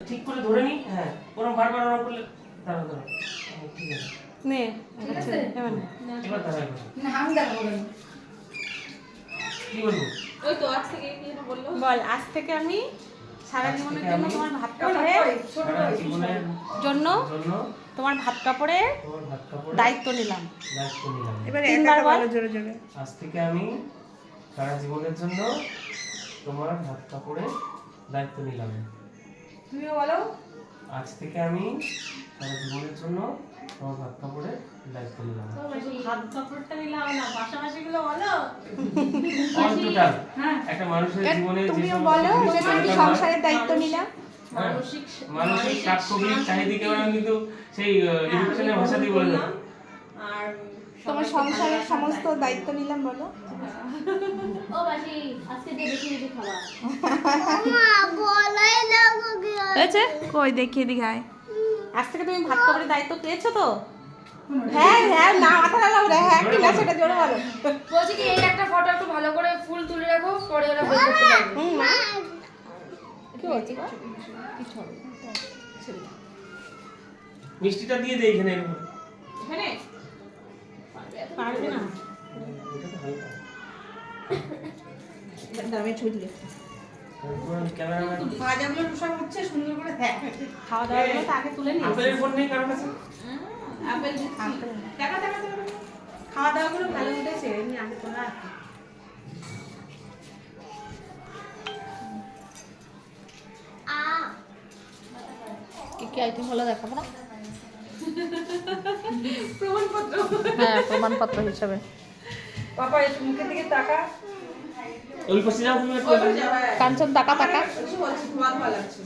ঠিক করে ধরে নি। হ্যাঁ, ওরকম বারবার ওরকম করলে দাঁড়াও দাঁড়াও। ঠিক আছে নে ঠিক আছে এবার দাঁড়াও। না আমি দেখাবো না কি বলবো? ওই তো আজ থেকে কি যেন বললো বল আজ থেকে আমি সারা আজ জীবনের থেকে জন্য আমি তোমার ভাত কেমন কাপড়ে হয়? ছোট সারা ভাই জীবনের জন্য জন্য তোমার ভাত কাপড়ে তোমার ভাত কাপড়ে দায়িত্ব নিলাম। দায়িত্ব নিলাম। এবারে তিনবার একা বল। বলো জোরে জোরে। আজ থেকে আমি সারা জীবনের জন্য তোমার ভাত কাপড়ে দায়িত্ব নিলাম। তুমিও বলো আজ থেকে আমি সারা জীবনের জন্য তোমার ভাত কাপড়ে দায়িত্ব নিলাম। হাত কাপড়টা নিলাম না পাশাপাশি গুলো বলো অল টোটাল হ্যাঁ একটা মানুষের জীবনে যে তুমিও সমস্ত বলো জিনিস যে আমি দরকার হয়, সংসারের দায়িত্ব নিলাম। হ্যাঁ, মানসিক মানসিক সাক্ষী চাহিদাকে আমি কিন্তু সেই এডুকেশনের ভাষা দিয়ে বলে দেবো। আর তোমার সংসারের সমস্ত দায়িত্ব নিলাম বলো। ও বাসি আজকে দিয়ে বেশি বেশি খাবার হয়েছে কই দেখিয়ে দিঘায়। আজ থেকে তুমি ভাত কাপড়ে দায়িত্ব পেয়েছো তো? হ্যাঁ হ্যাঁ না মাথা লাগাও রে, হ্যাঁ কি না সেটা জোরে বলো। বলছি কি এই একটা ফটো একটু ভালো করে ফুল তুলে রাখো পরে ওরা বের করতে পারবে হুম মা কি বলছো? মিষ্টিটা দিয়ে দে এখানে এর উপরে। এখানে পারবে না। এটা তো হালকা। দামে ছুটলে ক্যামেরাম্যান ভাজাগুলো সব উঠছে সুন্দর করে দেখ খাওয়া দাওয়া গুলো তো আগে তুলে নিয়েছি। আপেলের ফোন নেই কারোর কাছে? আপেল দিচ্ছি দেখা দেখা দেখা খাওয়া দাওয়া গুলো ভালো উঠেছে এমনি আগে তোলা আছে কি কি আইটেম হলো দেখাবো না প্রমাণপত্র হ্যাঁ প্রমাণপত্র হিসাবে পাপা একটু মুখের দিকে তাকা ওই পাশে যাও তুমি একটু। কাঞ্চন টাকা টাকা কিছু বলছি ভালো লাগছে